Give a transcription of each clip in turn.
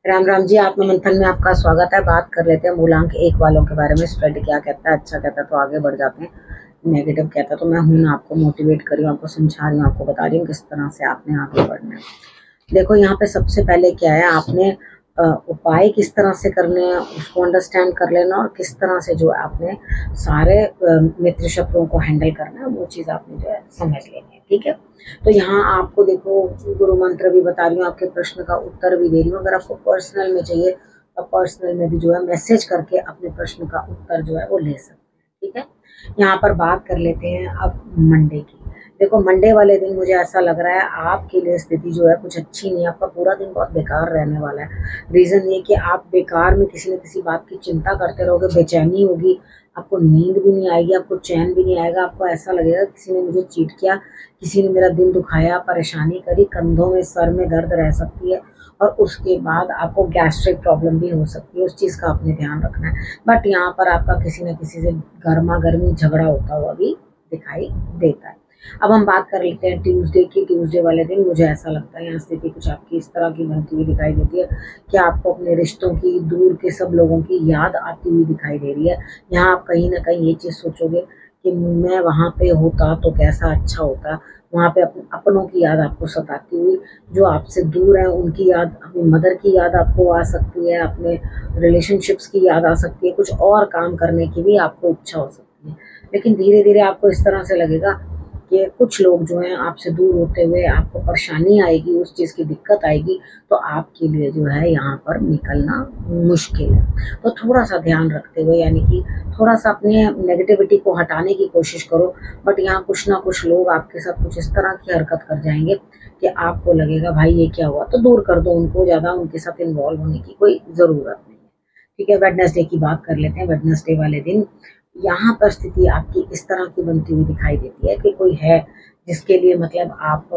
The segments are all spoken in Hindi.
राम राम जी। आत्म मंथन में आपका स्वागत है। बात कर लेते हैं मूलांक एक वालों के बारे में। स्प्रेड क्या कहता है, अच्छा कहता है तो आगे बढ़ जाते हैं, नेगेटिव कहता है तो मैं हूं ना आपको मोटिवेट कर रही हूँ, आपको समझा रही हूँ, आपको बता रही हूँ किस तरह से आपने आगे बढ़ना है। देखो यहाँ पे सबसे पहले क्या है, आपने उपाय किस तरह से करने हैं उसको अंडरस्टैंड कर लेना, और किस तरह से जो आपने सारे मित्र शत्रुओं को हैंडल करना है वो चीज़ आपने जो है समझ लेनी है। ठीक है, तो यहाँ आपको देखो गुरु मंत्र भी बता रही हूँ, आपके प्रश्न का उत्तर भी दे रही हूँ। अगर आपको पर्सनल में चाहिए तो पर्सनल में भी जो है मैसेज करके अपने प्रश्न का उत्तर जो है वो ले सकते हैं। ठीक है, यहाँ पर बात कर लेते हैं अब मंडे की। देखो मंडे वाले दिन मुझे ऐसा लग रहा है आपके लिए स्थिति जो है कुछ अच्छी नहीं है, आपका पूरा दिन बहुत बेकार रहने वाला है। रीज़न ये कि आप बेकार में किसी न किसी बात की चिंता करते रहोगे, बेचैनी होगी, आपको नींद भी नहीं आएगी, आपको चैन भी नहीं आएगा, आपको ऐसा लगेगा किसी ने मुझे चीट किया, किसी ने मेरा दिल दुखाया, परेशानी करी, कंधों में सर में दर्द रह सकती है, और उसके बाद आपको गैस्ट्रिक प्रॉब्लम भी हो सकती है। उस चीज़ का आपने ध्यान रखना है। बट यहाँ पर आपका किसी न किसी से गर्मा गर्मी झगड़ा होता हुआ भी दिखाई देता है। अब हम बात कर लेते हैं ट्यूसडे की। ट्यूसडे वाले दिन मुझे ऐसा लगता है यहाँ स्थिति कुछ आपकी इस तरह की बनती हुई दिखाई देती है कि आपको अपने रिश्तों की, दूर के सब लोगों की याद आती हुई दिखाई दे रही है। यहाँ आप कहीं ना कहीं ये चीज़ सोचोगे कि मैं वहाँ पे होता तो कैसा अच्छा होता। वहाँ पे अपनों की याद आपको सताती हुई, जो आपसे दूर है उनकी याद, अपनी मदर की याद आपको आ सकती है, अपने रिलेशनशिप्स की याद आ सकती है, कुछ और काम करने की भी आपको इच्छा हो सकती है। लेकिन धीरे धीरे आपको इस तरह से लगेगा कि कुछ लोग जो हैं आपसे दूर होते हुए आपको परेशानी आएगी, उस चीज़ की दिक्कत आएगी, तो आपके लिए जो है यहाँ पर निकलना मुश्किल है। तो थोड़ा सा ध्यान रखते हुए, यानी कि थोड़ा सा अपने नेगेटिविटी को हटाने की कोशिश करो। बट यहाँ कुछ ना कुछ लोग आपके साथ कुछ इस तरह की हरकत कर जाएंगे कि आपको लगेगा भाई ये क्या हुआ, तो दूर कर दो उनको, ज़्यादा उनके साथ इन्वॉल्व होने की कोई ज़रूरत नहीं है। ठीक है, वेडनेसडे की बात कर लेते हैं। वेडनेसडे वाले दिन यहाँ पर स्थिति आपकी इस तरह की बनती हुई दिखाई देती है कि कोई है जिसके लिए मतलब आप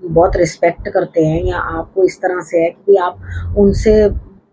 बहुत रिस्पेक्ट करते हैं, या आपको इस तरह से है कि आप उनसे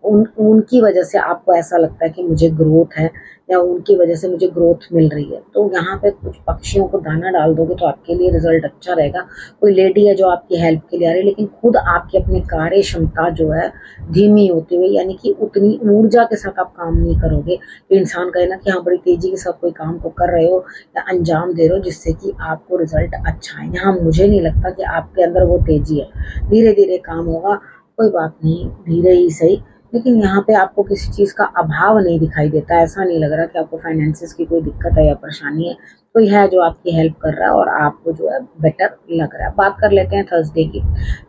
उनकी वजह से आपको ऐसा लगता है कि मुझे ग्रोथ है, या उनकी वजह से मुझे ग्रोथ मिल रही है। तो यहाँ पे कुछ पक्षियों को दाना डाल दोगे तो आपके लिए रिजल्ट अच्छा रहेगा। कोई लेडी है जो आपकी हेल्प के लिए आ रही है, लेकिन खुद आपकी अपनी कार्य क्षमता जो है धीमी होती हुई, यानी कि उतनी ऊर्जा के साथ आप काम नहीं करोगे कि इंसान कहे ना कि हाँ बड़ी तेजी के साथ कोई काम को कर रहे हो या अंजाम दे रहे हो जिससे कि आपको रिजल्ट अच्छा है। यहाँ मुझे नहीं लगता कि आपके अंदर वो तेजी है। धीरे धीरे काम होगा, कोई बात नहीं, धीरे ही सही। लेकिन यहाँ पे आपको किसी चीज़ का अभाव नहीं दिखाई देता। ऐसा नहीं लग रहा कि आपको फाइनेंसिस की कोई दिक्कत है या परेशानी है। कोई है जो आपकी हेल्प कर रहा है और आपको जो है बेटर लग रहा है। बात कर लेते हैं थर्सडे की।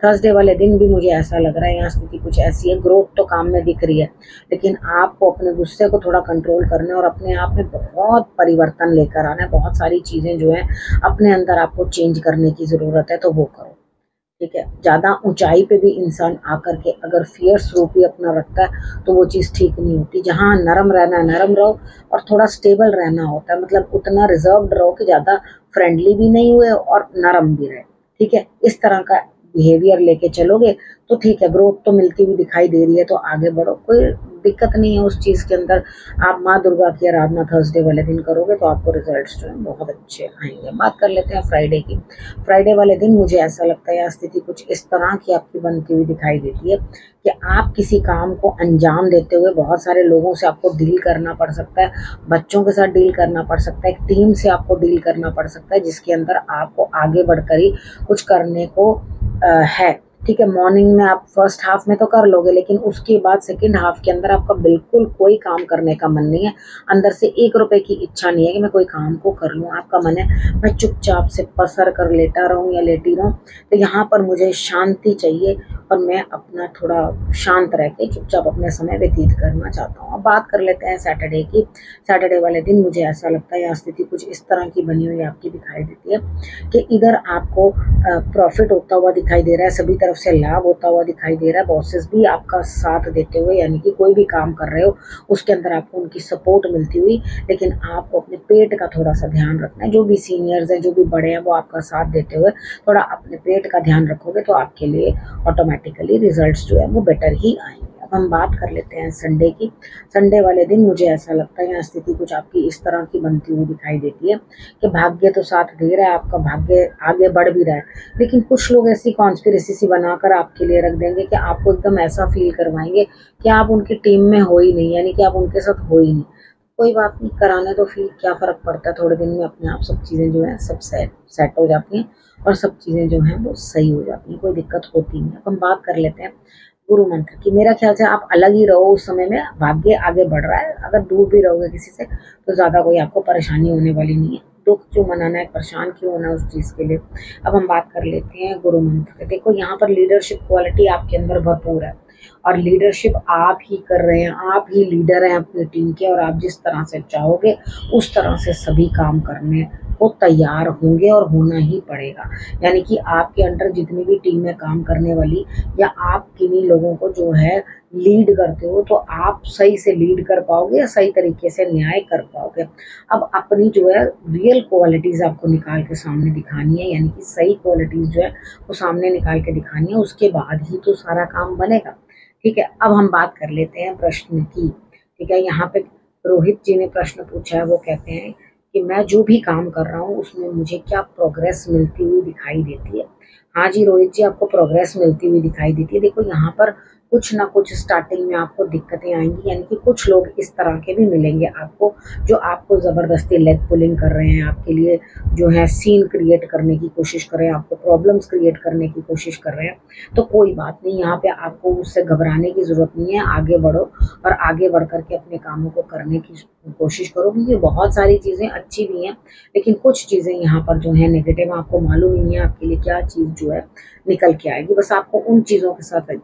थर्सडे वाले दिन भी मुझे ऐसा लग रहा है यहाँ स्थिति कुछ ऐसी है, ग्रोथ तो काम में दिख रही है, लेकिन आपको अपने गुस्से को थोड़ा कंट्रोल करना है और अपने आप में बहुत परिवर्तन लेकर आना है। बहुत सारी चीज़ें जो है अपने अंदर आपको चेंज करने की ज़रूरत है, तो वो करो। ठीक है, ज़्यादा ऊंचाई पे भी इंसान आकर के अगर फियर्स रूप ही अपना रखता है तो वो चीज़ ठीक नहीं होती। जहाँ नरम रहना है नरम रहो, और थोड़ा स्टेबल रहना होता है, मतलब उतना रिजर्व्ड रहो कि ज़्यादा फ्रेंडली भी नहीं हुए और नरम भी रहे। ठीक है, इस तरह का बिहेवियर लेके चलोगे तो ठीक है, ग्रोथ तो मिलती हुई दिखाई दे रही है, तो आगे बढ़ो, कोई दिक्कत नहीं है उस चीज़ के अंदर। आप माँ दुर्गा की आराधना थर्सडे वाले दिन करोगे तो आपको रिजल्ट्स जो है बहुत अच्छे आएंगे। बात कर लेते हैं फ्राइडे की। फ्राइडे वाले दिन मुझे ऐसा लगता है स्थिति कुछ इस तरह की आपकी बनती हुई दिखाई देती है कि आप किसी काम को अंजाम देते हुए बहुत सारे लोगों से आपको डील करना पड़ सकता है, बच्चों के साथ डील करना पड़ सकता है, एक टीम से आपको डील करना पड़ सकता है जिसके अंदर आपको आगे बढ़कर ही कुछ करने को है। ठीक है, मॉर्निंग में आप फर्स्ट हाफ में तो कर लोगे, लेकिन उसके बाद सेकंड हाफ के अंदर आपका बिल्कुल कोई काम करने का मन नहीं है। अंदर से 1 रुपए की इच्छा नहीं है कि मैं कोई काम को कर लूँ। आपका मन है मैं चुपचाप से पसर कर लेटा रहूँ या लेटी रहूँ। तो यहाँ पर मुझे शांति चाहिए और मैं अपना थोड़ा शांत रह के चुपचाप अपने समय व्यतीत करना चाहता हूँ। अब बात कर लेते हैं सैटरडे की। सैटरडे वाले दिन मुझे ऐसा लगता है यहाँ स्थिति कुछ इस तरह की बनी हुई आपकी दिखाई देती है कि इधर आपको प्रॉफिट होता हुआ दिखाई दे रहा है, सभी तरफ से लाभ होता हुआ दिखाई दे रहा है, बॉसेस भी आपका साथ देते हुए, यानी कि कोई भी काम कर रहे हो उसके अंदर आपको उनकी सपोर्ट मिलती हुई। लेकिन आपको अपने पेट का थोड़ा सा ध्यान रखना है। जो भी सीनियर्स हैं, जो भी बड़े हैं, वो आपका साथ देते हुए थोड़ा अपने पेट का ध्यान रखोगे तो आपके लिए ऑटोमेटिकली रिजल्ट्स जो है वो बेटर ही आएंगे। अब हम बात कर लेते हैं संडे की। संडे वाले दिन मुझे ऐसा लगता है यहाँ स्थिति कुछ आपकी इस तरह की बनती हुई दिखाई देती है कि भाग्य तो साथ दे रहा है, आपका भाग्य आगे बढ़ भी रहा है, लेकिन कुछ लोग ऐसी कॉन्स्पिरेसी सी बनाकर आपके लिए रख देंगे कि आपको एकदम ऐसा फील करवाएंगे कि आप उनकी टीम में हो ही नहीं, यानी कि आप उनके साथ हो ही नहीं। कोई बात नहीं, कराने तो फिर क्या फ़र्क पड़ता है, थोड़े दिन में अपने आप सब चीज़ें जो हैं सब सेट हो जाती हैं और सब चीज़ें जो हैं वो सही हो जाती हैं, कोई दिक्कत होती नहीं है। अब हम बात कर लेते हैं गुरु मंत्र की। मेरा ख्याल से आप अलग ही रहो उस समय में, भाग्य आगे बढ़ रहा है। अगर दूर भी रहोगे किसी से तो ज़्यादा कोई आपको परेशानी होने वाली नहीं है। दुख क्यों मनाना है, परेशान क्यों होना है उस चीज़ के लिए। अब हम बात कर लेते हैं गुरु मंत्र की। देखो यहाँ पर लीडरशिप क्वालिटी आपके अंदर भरपूर है और लीडरशिप आप ही कर रहे हैं, आप ही लीडर हैं अपनी टीम के, और आप जिस तरह से चाहोगे उस तरह से सभी काम करने को तैयार होंगे और होना ही पड़ेगा। यानी कि आपके अंडर जितनी भी टीम में काम करने वाली या आप किन्हीं लोगों को जो है लीड करते हो, तो आप सही से लीड कर पाओगे या सही तरीके से न्याय कर पाओगे। अब अपनी जो है रियल क्वालिटीज़ आपको निकाल के सामने दिखानी है, यानी कि सही क्वालिटीज़ जो है वो सामने निकाल के दिखानी है, उसके बाद ही तो सारा काम बनेगा। ठीक है, अब हम बात कर लेते हैं प्रश्न की। ठीक है, यहाँ पे रोहित जी ने प्रश्न पूछा है, वो कहते हैं कि मैं जो भी काम कर रहा हूँ उसमें मुझे क्या प्रोग्रेस मिलती हुई दिखाई देती है। हाँ जी रोहित जी, आपको प्रोग्रेस मिलती हुई दिखाई देती है। देखो यहाँ पर कुछ ना कुछ स्टार्टिंग में आपको दिक्कतें आएंगी, यानी कि कुछ लोग इस तरह के भी मिलेंगे आपको जो आपको ज़बरदस्ती लेग पुलिंग कर रहे हैं, आपके लिए जो है सीन क्रिएट करने की कोशिश कर रहे हैं, आपको प्रॉब्लम्स क्रिएट करने की कोशिश कर रहे हैं। तो कोई बात नहीं, यहाँ पे आपको उससे घबराने की ज़रूरत नहीं है। आगे बढ़ो और आगे बढ़ कर के अपने कामों को करने की कोशिश करो, क्योंकि बहुत सारी चीज़ें अच्छी भी हैं, लेकिन कुछ चीज़ें यहाँ पर जो है नेगेटिव, आपको मालूम ही नहीं है आपके लिए क्या चीज़ जो है निकल के आएगी। बस आपको उन चीज़ों के साथ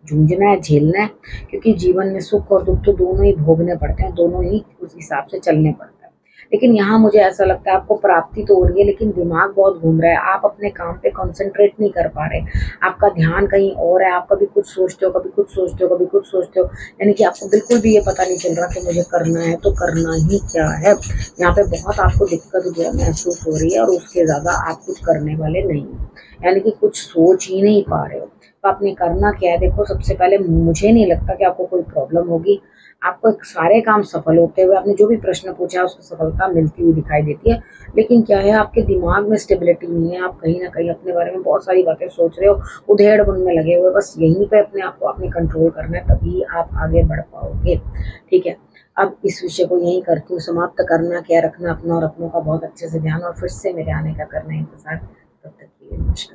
जूझना है, झेलना है, क्योंकि जीवन में सुख और दुख तो दोनों ही भोगने पड़ते हैं, दोनों ही उस हिसाब से चलने पड़ते हैं। लेकिन यहाँ मुझे ऐसा लगता है आपको प्राप्ति तो हो रही है, लेकिन दिमाग बहुत घूम रहा है, आप अपने काम पे कंसंट्रेट नहीं कर पा रहे, आपका ध्यान कहीं और है, आप कभी कुछ सोचते हो, कभी कुछ सोचते हो, कभी कुछ सोचते हो, यानी कि आपको बिल्कुल भी ये पता नहीं चल रहा कि मुझे करना है तो करना ही क्या है। यहाँ पे बहुत आपको दिक्कत जो है महसूस हो रही है और उसके ज़्यादा आप कुछ करने वाले नहीं, यानी कि कुछ सोच ही नहीं पा रहे हो। तो आपने करना क्या है, देखो सबसे पहले मुझे नहीं लगता कि आपको कोई प्रॉब्लम होगी, आपको सारे काम सफल होते हुए, आपने जो भी प्रश्न पूछा है उसको सफलता मिलती हुई दिखाई देती है। लेकिन क्या है, आपके दिमाग में स्टेबिलिटी नहीं है, आप कहीं ना कहीं अपने बारे में बहुत सारी बातें सोच रहे हो, उधेड़-बुन में लगे हुए, बस यहीं पे अपने आप को आपने कंट्रोल करना है, तभी आप आगे बढ़ पाओगे। ठीक है, अब इस विषय को यहीं करती हूँ समाप्त। करना क्या, रखना अपना और अपनों का बहुत अच्छे से ध्यान, और फिर से मेरे आने का करना इंतजार। तब तक के लिए नमस्कार।